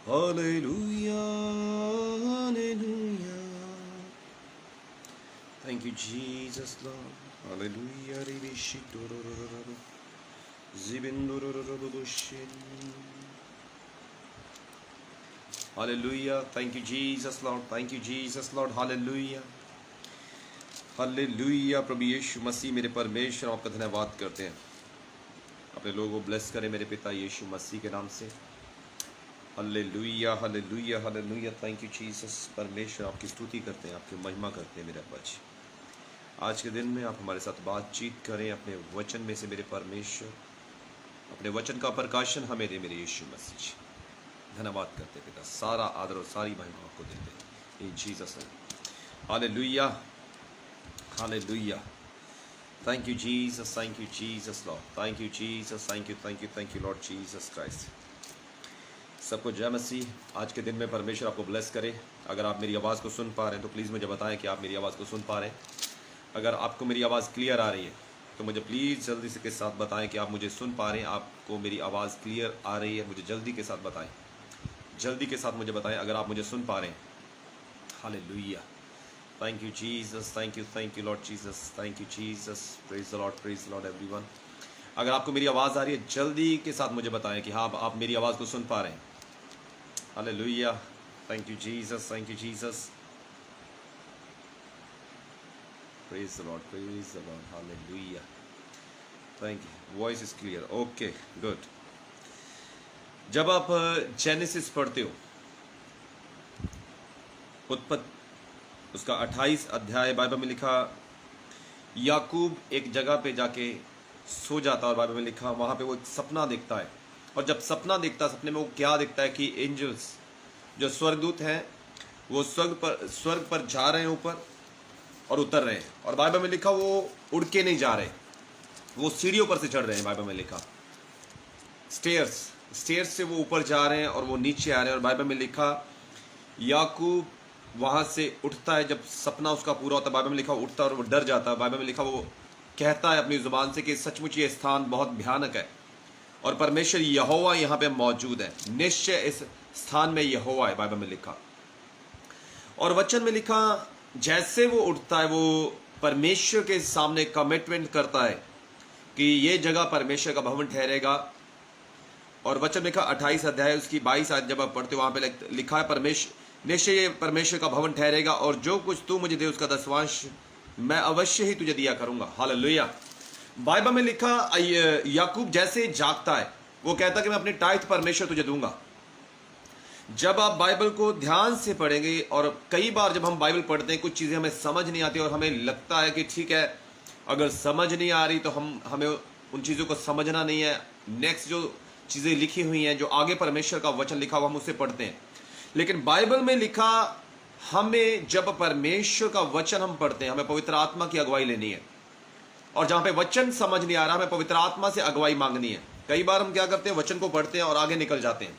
Hallelujah, hallelujah. Thank you, Jesus, Lord. Hallelujah. Hallelujah. Thank you, Jesus, Lord. Thank you, Jesus, Lord. Hallelujah. Hallelujah. प्रभु यीशु मसीह मेरे परमेश्वर आपका धन्यवाद करते हैं। अपने लोगों को ब्लेस करें मेरे पिता यीशु मसीह के नाम से। Hallelujah, hallelujah, hallelujah. Thank you Jesus. परमेश्वर आपकी स्तुति करते हैं, आपकी महिमा करते हैं मेरे बच्चे। आज के दिन में आप हमारे साथ बातचीत करें अपने वचन में से मेरे परमेश्वर। अपने वचन का प्रकाशन हमें दे मेरे यीशु मसीह जी। धन्यवाद करते पिता, सारा आदर और सारी महिमा आपको देते हैं इन Jesus name. Hallelujah, hallelujah. Thank you Jesus, thank you Jesus Lord, thank you Jesus, thank you Lord Jesus Christ। सबको जय मसीह। आज के दिन में परमेश्वर आपको ब्लेस करे। अगर आप मेरी आवाज़ को सुन पा रहे हैं तो प्लीज़ मुझे बताएं कि आप मेरी आवाज़ को सुन पा रहे हैं। अगर आपको मेरी आवाज़ क्लियर आ रही है तो मुझे प्लीज़ जल्दी से के साथ बताएं कि आप मुझे सुन पा रहे हैं, आपको मेरी आवाज़ क्लियर आ रही है। मुझे जल्दी के साथ बताएं, जल्दी के साथ मुझे बताएं अगर आप मुझे सुन पा रहे हैं। Hallelujah. Thank you Jesus, thank you Lord Jesus, thank you Jesus, praise the Lord everyone। अगर आपको मेरी आवाज़ आ रही है जल्दी के साथ मुझे बताएं कि हाँ आप मेरी आवाज़ को सुन पा रहे हैं। Hallelujah, thank you Jesus, praise the Lord, hallelujah, thank you। Voice is clear, okay good. जब आप जेनेसिस पढ़ते हो, उत्पत्ति उसका 28 अध्याय, बाइबल में लिखा याकूब एक जगह पे जाके सो जाता है और बाइबल में लिखा वहाँ पे वो एक सपना देखता है। और जब सपना देखता है, सपने में वो क्या देखता है कि एंजल्स जो स्वर्गदूत हैं वो स्वर्ग पर जा रहे हैं ऊपर और उतर रहे हैं। और बाइबल में लिखा वो उड़ के नहीं जा रहे, वो सीढ़ियों पर से चढ़ रहे हैं। बाइबल में लिखा स्टेयर्स से वो ऊपर जा रहे हैं और वो नीचे आ रहे हैं। और बाइबल में लिखा याकूब वहाँ से उठता है जब सपना उसका पूरा होता है। बाइबल में लिखा उठता है और वो डर जाता है। बाइबल में लिखा वो कहता है अपनी ज़ुबान से कि सचमुच ये स्थान बहुत भयानक है और परमेश्वर यहोवा यहाँ पे मौजूद है। निश्चय इस स्थान में यहोवा है, बाइबल में लिखा। और वचन में लिखा जैसे वो उठता है वो परमेश्वर के सामने कमिटमेंट करता है कि ये जगह परमेश्वर का भवन ठहरेगा। और वचन में लिखा 28 अध्याय उसकी 22 आयत जब आप पढ़ते हो वहाँ पे लिखा है परमेश्वर निश्चय ये परमेश्वर का भवन ठहरेगा और जो कुछ तू मुझे दे उसका दसवांश मैं अवश्य ही तुझे दिया करूंगा। हालेलुया। बाइबल में लिखा याकूब जैसे जागता है वो कहता कि मैं अपने टाइथ परमेश्वर तुझे दूंगा। जब आप बाइबल को ध्यान से पढ़ेंगे, और कई बार जब हम बाइबल पढ़ते हैं कुछ चीज़ें हमें समझ नहीं आती और हमें लगता है कि ठीक है अगर समझ नहीं आ रही तो हमें उन चीज़ों को समझना नहीं है। नेक्स्ट जो चीज़ें लिखी हुई हैं, जो आगे परमेश्वर का वचन लिखा हुआ, हम उसे पढ़ते हैं। लेकिन बाइबल में लिखा हमें जब परमेश्वर का वचन हम पढ़ते हैं हमें पवित्र आत्मा की अगुवाई लेनी है। और जहां पे वचन समझ नहीं आ रहा हमें पवित्र आत्मा से अगुवाई मांगनी है। कई बार हम क्या करते हैं, वचन को पढ़ते हैं और आगे निकल जाते हैं।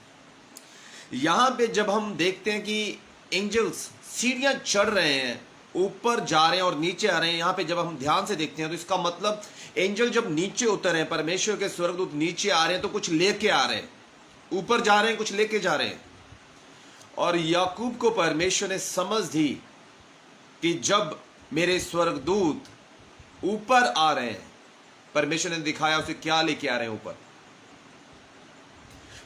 यहां पे जब हम देखते हैं कि एंजल्स सीढ़ियां चढ़ रहे हैं, ऊपर जा रहे हैं और नीचे आ रहे हैं, यहां पे जब हम ध्यान से देखते हैं तो इसका मतलब एंजल जब नीचे उतर रहे हैं, परमेश्वर के स्वर्गदूत नीचे आ रहे हैं तो कुछ लेके आ रहे हैं, ऊपर जा रहे हैं, कुछ लेके जा रहे हैं। और याकूब को परमेश्वर ने समझ दी कि जब मेरे स्वर्गदूत ऊपर आ रहे हैं, परमेश्वर ने दिखाया उसे क्या लेके आ रहे हैं ऊपर।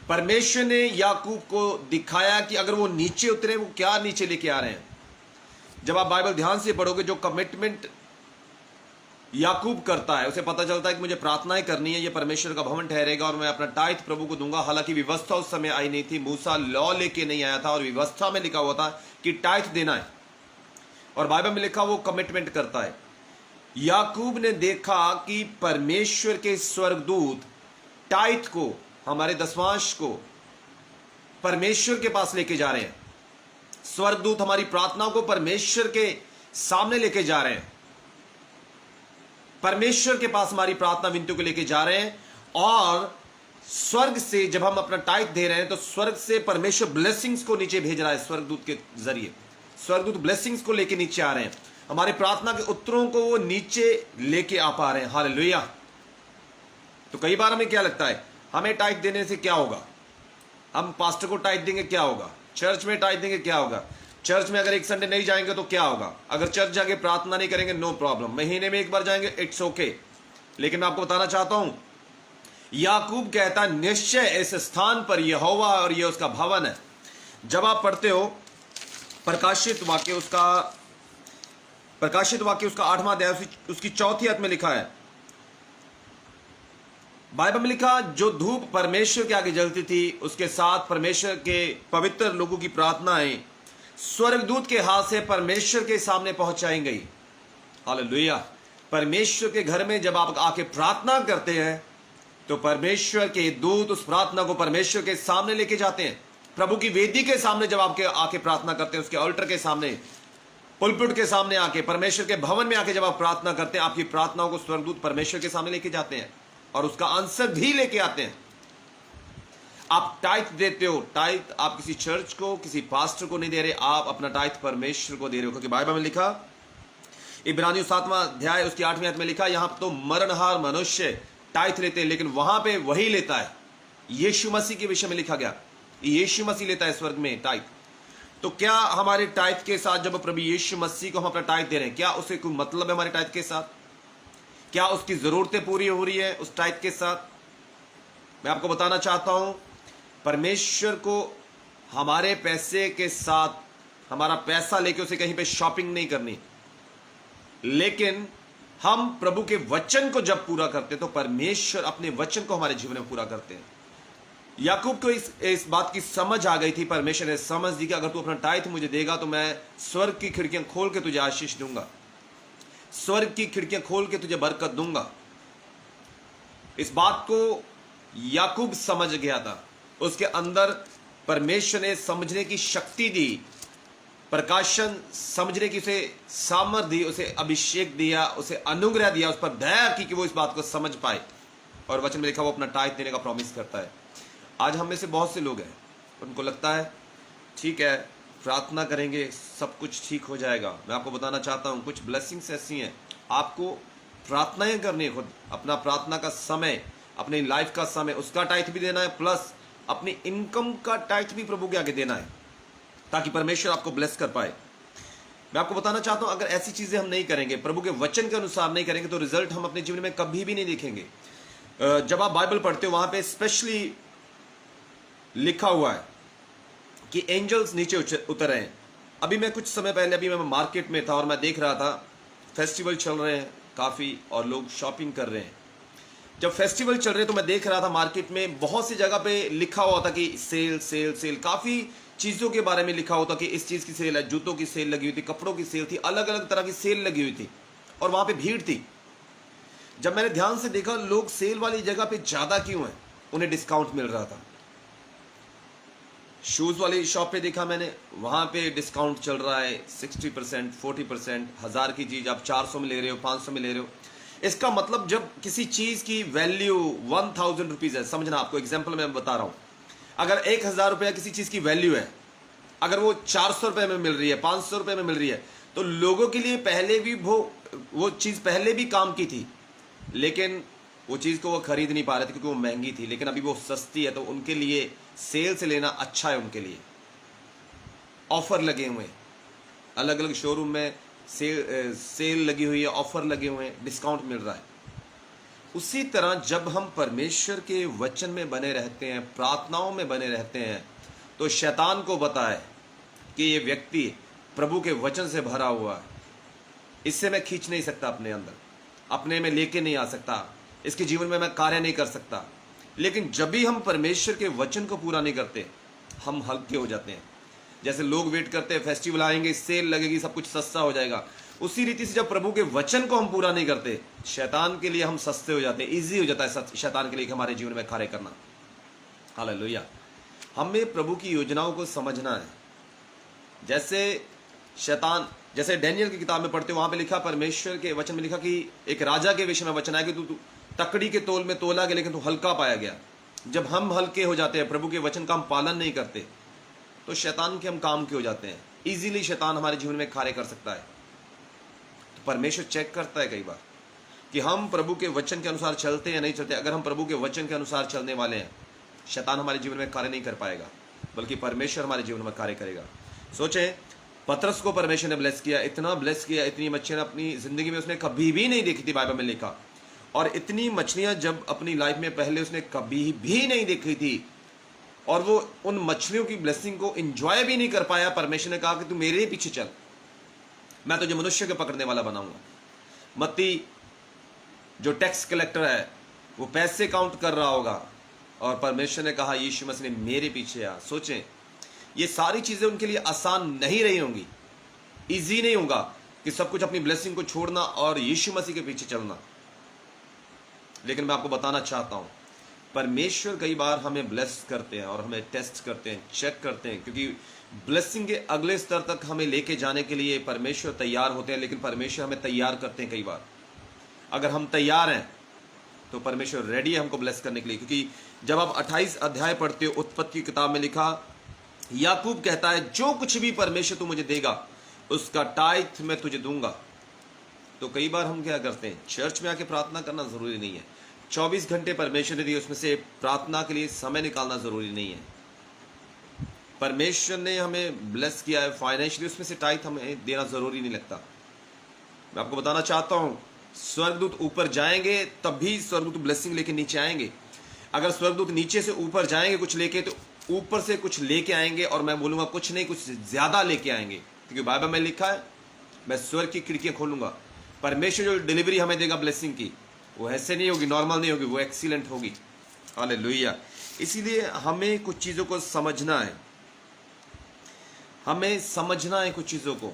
परमेश्वर ने याकूब को दिखाया कि अगर वो नीचे उतरे वो क्या नीचे लेके आ रहे हैं। जब आप बाइबल ध्यान से पढ़ोगे जो कमिटमेंट याकूब करता है उसे पता चलता है कि मुझे प्रार्थनाएं करनी है, ये परमेश्वर का भवन ठहरेगा और मैं अपना टाइथ प्रभु को दूंगा। हालांकि व्यवस्था उस समय आई नहीं थी, मूसा लॉ लेके नहीं आया था और व्यवस्था में लिखा हुआ था कि टाइथ देना है। और बाइबल में लिखा वो कमिटमेंट करता है। याकूब ने देखा कि परमेश्वर के स्वर्गदूत टाइथ को, हमारे दसवांश को परमेश्वर के पास लेके जा रहे हैं। स्वर्गदूत हमारी प्रार्थनाओं को परमेश्वर के सामने लेके जा रहे हैं, परमेश्वर के पास हमारी प्रार्थना विनती को लेके जा रहे हैं। और स्वर्ग से जब हम अपना टाइथ दे रहे हैं तो स्वर्ग से परमेश्वर ब्लेसिंग्स को नीचे भेज रहा है। स्वर्गदूत के जरिए स्वर्गदूत ब्लेसिंग्स को लेके नीचे आ रहे हैं, हमारी प्रार्थना के उत्तरों को वो नीचे लेके आ पा रहे हैं। हालेलुया। तो कई बार हमें क्या लगता है हमें टाइथ देने से क्या होगा, हम पास्टर को टाइट देंगे क्या होगा, चर्च में टाइट देंगे क्या होगा, चर्च में अगर एक संडे नहीं जाएंगे तो क्या होगा, अगर चर्च जाके प्रार्थना नहीं करेंगे नो प्रॉब्लम, महीने में एक बार जाएंगे इट्स ओके। लेकिन मैं आपको बताना चाहता हूं, याकूब कहता है निश्चय इस स्थान पर यहोवा और यह उसका भवन है। जब आप पढ़ते हो प्रकाशित वाक्य उसका 8वां अध्याय उसकी 4थी आयत में लिखा है, बाइबल में लिखा, जो धूप परमेश्वर के आगे जलती थी उसके साथ परमेश्वर के पवित्र लोगों की प्रार्थनाएं स्वर्गदूत के हाथ से परमेश्वर के सामने पहुंचाई गई। हालेलुया। परमेश्वर के घर में जब आप आके प्रार्थना करते हैं तो परमेश्वर के दूत उस प्रार्थना को परमेश्वर के सामने लेके जाते हैं। प्रभु की वेदी के सामने जब आपके आके प्रार्थना करते हैं, उसके ऑल्टर के सामने, पुलपिट के सामने आके, परमेश्वर के भवन में आके जब आप प्रार्थना करते हैं, आपकी प्रार्थनाओं को स्वर्गदूत परमेश्वर के सामने लेके जाते हैं और उसका आंसर भी लेके आते हैं। आप टाइथ देते हो, टाइथ आप किसी चर्च को, किसी पास्टर को नहीं दे रहे, आप अपना टाइथ परमेश्वर को दे रहे हो। क्योंकि बाइबल में लिखा, इब्रानियों 7वां अध्याय उसकी 8वीं आयत में लिखा, यहां तो मरणहार मनुष्य टाइथ लेते हैं, लेकिन वहां पे वही लेता है। यीशु मसीह के विषय में लिखा गया, यीशु मसीह लेता है स्वर्ग में टाइथ। तो क्या हमारे टाइथ के साथ जब प्रभु यीशु मसीह को हम अपना टाइथ दे रहे हैं, क्या उसे कोई मतलब है हमारे टाइथ के साथ? क्या उसकी जरूरतें पूरी हो रही है उस टाइथ के साथ? मैं आपको बताना चाहता हूं, परमेश्वर को हमारे पैसे के साथ, हमारा पैसा लेके उसे कहीं पे शॉपिंग नहीं करनी, लेकिन हम प्रभु के वचन को जब पूरा करते हैं तो परमेश्वर अपने वचन को हमारे जीवन में पूरा करते हैं। याकूब को इस बात की समझ आ गई थी, परमेश्वर ने समझ दी कि अगर तू अपना टाइथ मुझे देगा तो मैं स्वर्ग की खिड़कियां खोल के तुझे आशीष दूंगा, स्वर्ग की खिड़कियां खोल के तुझे बरकत दूंगा। इस बात को याकूब समझ गया था, उसके अंदर परमेश्वर ने समझने की शक्ति दी, प्रकाशन समझने की उसे सामर्थ दी, उसे अभिषेक दिया, उसे अनुग्रह दिया, उस पर दया की कि वो इस बात को समझ पाए। और वचन में लिखा वो अपना टाइथ देने का प्रॉमिस करता है। आज हम में से बहुत से लोग हैं, उनको लगता है ठीक है प्रार्थना करेंगे सब कुछ ठीक हो जाएगा। मैं आपको बताना चाहता हूं कुछ ब्लेसिंग्स ऐसी हैं, आपको प्रार्थनाएं करनी है, खुद अपना प्रार्थना का समय, अपनी लाइफ का समय, उसका टाइथ भी देना है, प्लस अपनी इनकम का टाइथ भी प्रभु के आगे देना है, ताकि परमेश्वर आपको ब्लेस कर पाए। मैं आपको बताना चाहता हूं, अगर ऐसी चीजें हम नहीं करेंगे, प्रभु के वचन के अनुसार नहीं करेंगे, तो रिजल्ट हम अपने जीवन में कभी भी नहीं देखेंगे। जब आप बाइबल पढ़ते हो वहां पे स्पेशली लिखा हुआ है कि एंजल्स नीचे उतर हैं। अभी मैं कुछ समय पहले, अभी मैं मार्केट में था और मैं देख रहा था फेस्टिवल चल रहे हैं काफी और लोग शॉपिंग कर रहे हैं। जब फेस्टिवल चल रहे तो मैं देख रहा था मार्केट में बहुत सी जगह पे लिखा हुआ था कि सेल सेल सेल, काफी चीजों के बारे में लिखा होता कि इस चीज की सेल है, जूतों की सेल लगी हुई थी, कपड़ों की सेल थी, अलग अलग तरह की सेल लगी हुई थी और वहां पे भीड़ थी। जब मैंने ध्यान से देखा लोग सेल वाली जगह पे ज्यादा क्यों हैं, उन्हें डिस्काउंट मिल रहा था। शूज वाली शॉप पे देखा मैंने, वहां पे डिस्काउंट चल रहा है 60%, 40%, 1000 की चीज आप 400 में ले रहे हो, 500 में ले रहे हो। इसका मतलब जब किसी चीज की वैल्यू 1000 रुपीज है, समझना, आपको एग्जाम्पल मैं बता रहा हूं, अगर 1000 रुपया किसी चीज की वैल्यू है, अगर वो 400 रुपए में मिल रही है, 500 रुपए में मिल रही है, तो लोगों के लिए पहले भी वो चीज पहले भी काम की थी, लेकिन वो चीज को वो खरीद नहीं पा रहे थे क्योंकि वो महंगी थी। लेकिन अभी वो सस्ती है तो उनके लिए सेल से लेना अच्छा है। उनके लिए ऑफर लगे हुए हैं, अलग अलग शोरूम में सेल लगी हुई है, ऑफर लगे हुए हैं, डिस्काउंट मिल रहा है। उसी तरह जब हम परमेश्वर के वचन में बने रहते हैं, प्रार्थनाओं में बने रहते हैं, तो शैतान को पता है कि ये व्यक्ति प्रभु के वचन से भरा हुआ है, इससे मैं खींच नहीं सकता अपने अंदर, अपने में लेके नहीं आ सकता, इसके जीवन में मैं कार्य नहीं कर सकता। लेकिन जब भी हम परमेश्वर के वचन को पूरा नहीं करते, हम हल्के हो जाते हैं। जैसे लोग वेट करते हैं फेस्टिवल आएंगे, सेल लगेगी, सब कुछ सस्ता हो जाएगा, उसी रीति से जब प्रभु के वचन को हम पूरा नहीं करते, शैतान के लिए हम सस्ते हो जाते हैं, इजी हो जाता है शैतान के लिए हमारे जीवन में कार्य करना। हालेलुया। हमें प्रभु की योजनाओं को समझना है। जैसे डैनियल की किताब में पढ़ते, वहां पे लिखा, परमेश्वर के वचन में लिखा कि एक राजा के विषय में वचन आया कि तू तकड़ी के तोल में तोला गया लेकिन तू हल्का पाया गया। जब हम हल्के हो जाते हैं, प्रभु के वचन का हम पालन नहीं करते, तो शैतान के हम काम के हो जाते हैं। इजीली शैतान हमारे जीवन में कार्य कर सकता है। तो परमेश्वर चेक करता है कई बार कि हम प्रभु के वचन के अनुसार चलते हैं या नहीं चलते। अगर हम प्रभु के वचन के अनुसार चलने वाले हैं, शैतान हमारे जीवन में कार्य नहीं कर पाएगा, बल्कि परमेश्वर हमारे जीवन में कार्य करेगा। सोचें, पतरस को परमेश्वर ने ब्लेस किया, इतना ब्लेस किया, इतनी मछलियां अपनी जिंदगी में उसने कभी भी नहीं देखी थी, बाइबल में लिखा। और इतनी मछलियां जब अपनी लाइफ में पहले उसने कभी भी नहीं देखी थी, और वो उन मछलियों की ब्लेसिंग को एंजॉय भी नहीं कर पाया। परमेश्वर ने कहा कि तू मेरे पीछे चल, मैं तुझे मनुष्य के पकड़ने वाला बनाऊंगा। मत्ती जो टैक्स कलेक्टर है, वो पैसे काउंट कर रहा होगा, और परमेश्वर ने कहा यीशु मसीह ने मेरे पीछे आ। सोचें, ये सारी चीजें उनके लिए आसान नहीं रही होंगी, इजी नहीं होगा कि सब कुछ अपनी ब्लेसिंग को छोड़ना और यीशु मसीह के पीछे चलना। लेकिन मैं आपको बताना चाहता हूं, परमेश्वर कई बार हमें ब्लेस करते हैं और हमें टेस्ट करते हैं, चेक करते हैं, क्योंकि ब्लेसिंग के अगले स्तर तक हमें लेके जाने के लिए परमेश्वर तैयार होते हैं। लेकिन परमेश्वर हमें तैयार करते हैं कई बार। अगर हम तैयार हैं तो परमेश्वर रेडी है हमको ब्लेस करने के लिए। क्योंकि जब आप 28 अध्याय पढ़ते हो, उत्पत्ति की किताब में लिखा, याकूब कहता है जो कुछ भी परमेश्वर तू मुझे देगा उसका टाइथ मैं तुझे दूंगा। तो कई बार हम क्या करते हैं, चर्च में आके प्रार्थना करना जरूरी नहीं है, 24 घंटे परमेश्वर ने दिए, उसमें से प्रार्थना के लिए समय निकालना जरूरी नहीं है। परमेश्वर ने हमें ब्लेस किया है फाइनेंशियली, उसमें से टाइथ हमें देना जरूरी नहीं लगता। मैं आपको बताना चाहता हूं, स्वर्गदूत ऊपर जाएंगे तब भी स्वर्गदूत ब्लेसिंग लेके नीचे आएंगे। अगर स्वर्गदूत नीचे से ऊपर जाएंगे कुछ लेके, तो ऊपर से कुछ लेके आएंगे, और मैं बोलूंगा कुछ नहीं, कुछ ज्यादा लेके आएंगे। क्योंकि बाइबल में लिखा है, मैं स्वर्ग की खिड़कियां खोलूंगा। परमेश्वर जो डिलीवरी हमें देगा ब्लेसिंग की, वो ऐसे नहीं होगी, नॉर्मल नहीं होगी, वो एक्सीलेंट होगी। हालेलुया। इसीलिए हमें कुछ चीजों को समझना है, हमें समझना है कुछ चीजों को।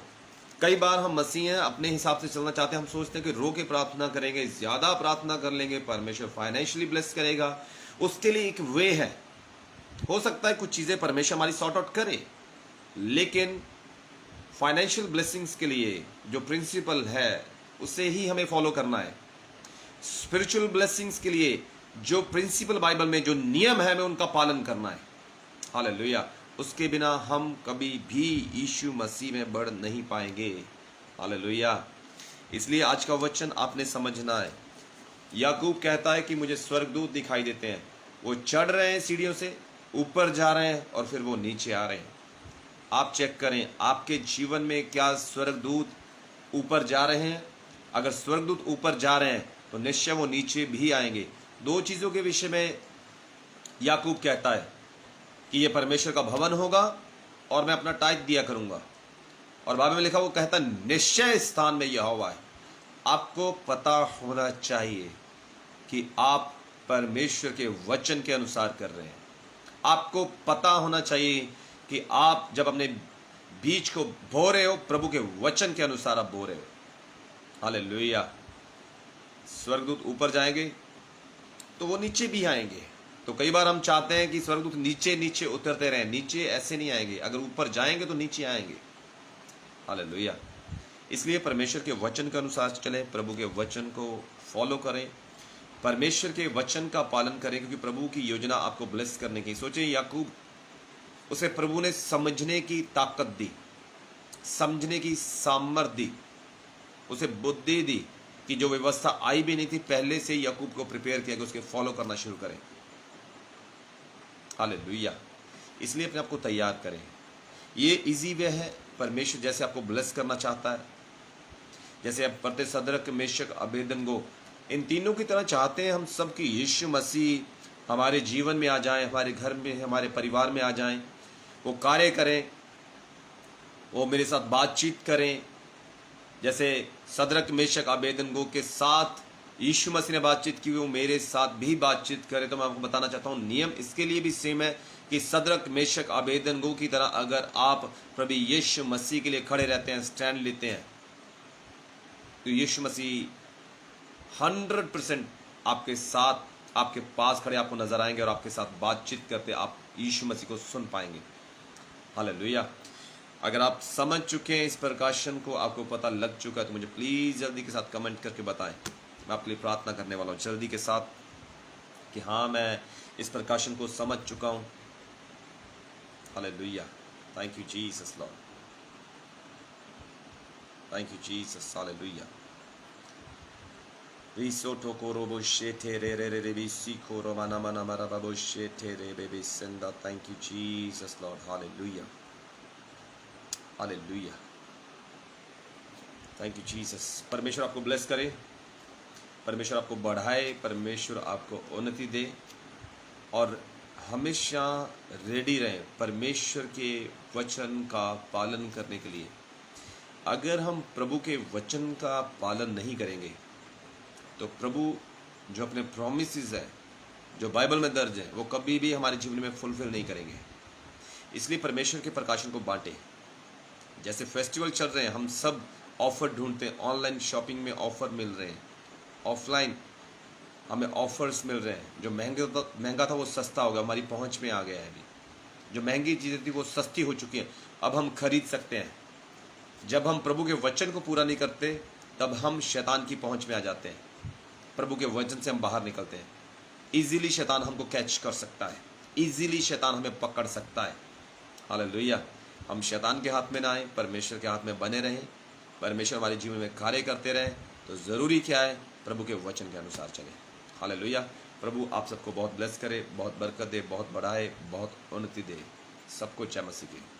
कई बार हम मसीह हैं, अपने हिसाब से चलना चाहते हैं, हम सोचते हैं कि रो के प्रार्थना करेंगे, ज्यादा प्रार्थना कर लेंगे, परमेश्वर फाइनेंशियली ब्लेस करेगा। उसके लिए एक वे है, हो सकता है कुछ चीजें परमेश्वर हमारी सॉर्ट आउट करे, लेकिन फाइनेंशियल ब्लेसिंग्स के लिए जो प्रिंसिपल है उसे ही हमें फॉलो करना है। स्पिरिचुअल ब्लेसिंग्स के लिए जो प्रिंसिपल बाइबल में जो नियम है, हमें उनका पालन करना है। हालेलुया। उसके बिना हम कभी भी यीशु मसीह में बढ़ नहीं पाएंगे। हालेलुया। इसलिए आज का वचन आपने समझना है। याकूब कहता है कि मुझे स्वर्गदूत दिखाई देते हैं, वो चढ़ रहे हैं सीढ़ियों से, ऊपर जा रहे हैं और फिर वो नीचे आ रहे हैं। आप चेक करें आपके जीवन में क्या स्वर्गदूत ऊपर जा रहे हैं। अगर स्वर्गदूत ऊपर जा रहे हैं तो निश्चय वो नीचे भी आएंगे। दो चीजों के विषय में याकूब कहता है कि ये परमेश्वर का भवन होगा और मैं अपना टाइट दिया करूंगा। और बाइबल में लिखा, वो कहता निश्चय स्थान में यहोवा है। आपको पता होना चाहिए कि आप परमेश्वर के वचन के अनुसार कर रहे हैं। आपको पता होना चाहिए कि आप जब अपने बीज को बो रहे हो, प्रभु के वचन के अनुसार आप बो रहे हो। हालेलुया। स्वर्गदूत ऊपर जाएंगे तो वो नीचे भी आएंगे। तो कई बार हम चाहते हैं कि स्वर्गदूत नीचे नीचे उतरते रहें, नीचे ऐसे नहीं आएंगे। अगर ऊपर जाएंगे तो नीचे आएंगे। हालेलुया। इसलिए परमेश्वर के वचन के अनुसार चलें, प्रभु के वचन को फॉलो करें, परमेश्वर के वचन का पालन करें, क्योंकि प्रभु की योजना आपको ब्लेस करने की। सोचिए, याकूब, उसे प्रभु ने समझने की ताकत दी, समझने की सामर्थ्य दी, उसे बुद्धि दी कि जो व्यवस्था आई भी नहीं थी, पहले से याकूब को प्रिपेयर किया कि उसके फॉलो करना शुरू करें। हालेलुया। इसलिए अपने आप को तैयार करें। ये इजी वे है, परमेश्वर जैसे आपको ब्लेस करना चाहता है, जैसे आप पढ़ते सदरक, मेशक, अबेदनगो, इन तीनों की तरह चाहते हैं हम सब कि यीशु मसीह हमारे जीवन में आ जाए, हमारे घर में, हमारे परिवार में आ जाएं, वो कार्य करें, वो मेरे साथ बातचीत करें। जैसे सदरक, मेशक, अबेदनगो के साथ यीशु मसीह ने बातचीत की, वो मेरे साथ भी बातचीत करे। तो मैं आपको बताना चाहता हूँ, नियम इसके लिए भी सेम है कि सदरक, मेशक, अबेदनगो की तरह अगर आप प्रभु यीशु मसीह के लिए खड़े रहते हैं, स्टैंड लेते हैं, तो यीशु मसीह 100% आपके साथ, आपके पास खड़े आपको नजर आएंगे और आपके साथ बातचीत करते आप यीशु मसीह को सुन पाएंगे। हालेलुया। अगर आप समझ चुके हैं इस प्रकाशन को, आपको पता लग चुका है, तो मुझे प्लीज जल्दी के साथ कमेंट करके बताएं। मैं आपके लिए प्रार्थना करने वाला हूँ जल्दी के साथ कि हाँ, मैं इस प्रकाशन को समझ चुका हूँ। Hallelujah. Thank you Jesus Lord, thank you Jesus. Hallelujah. Risoto korobo shete re re re re bisi koro mana mana mara babo shete re baby senda. Thank you Jesus Lord. Hallelujah. Hallelujah. Thank you Jesus. परमेश्वर आपको bless करे, परमेश्वर आपको बढ़ाए, परमेश्वर आपको उन्नति दे और हमेशा रेडी रहें परमेश्वर के वचन का पालन करने के लिए। अगर हम प्रभु के वचन का पालन नहीं करेंगे तो प्रभु जो अपने प्रॉमिसेस है, जो बाइबल में दर्ज है, वो कभी भी हमारे जीवन में फुलफिल नहीं करेंगे। इसलिए परमेश्वर के प्रकाशन को बांटे। जैसे फेस्टिवल चल रहे हैं, हम सब ऑफर ढूंढते हैं, ऑनलाइन शॉपिंग में ऑफर मिल रहे हैं, ऑफलाइन हमें ऑफर्स मिल रहे हैं। जो महंगा था वो सस्ता हो गया, हमारी पहुंच में आ गया है। अभी जो महंगी चीज़ें थी वो सस्ती हो चुकी हैं, अब हम खरीद सकते हैं। जब हम प्रभु के वचन को पूरा नहीं करते तब हम शैतान की पहुंच में आ जाते हैं, प्रभु के वचन से हम बाहर निकलते हैं। इजीली शैतान हमको कैच कर सकता है, इजीली शैतान हमें पकड़ सकता है। हालेलुया। हम शैतान के हाथ में ना आए, परमेश्वर के हाथ में बने रहें, परमेश्वर हमारे जीवन में कार्य करते रहें। तो ज़रूरी क्या है, प्रभु के वचन के अनुसार चलें। हालेलुया। प्रभु आप सबको बहुत ब्लेस करे, बहुत बरकत दे, बहुत बढ़ाए, बहुत उन्नति दे। सबको जय मसीह की।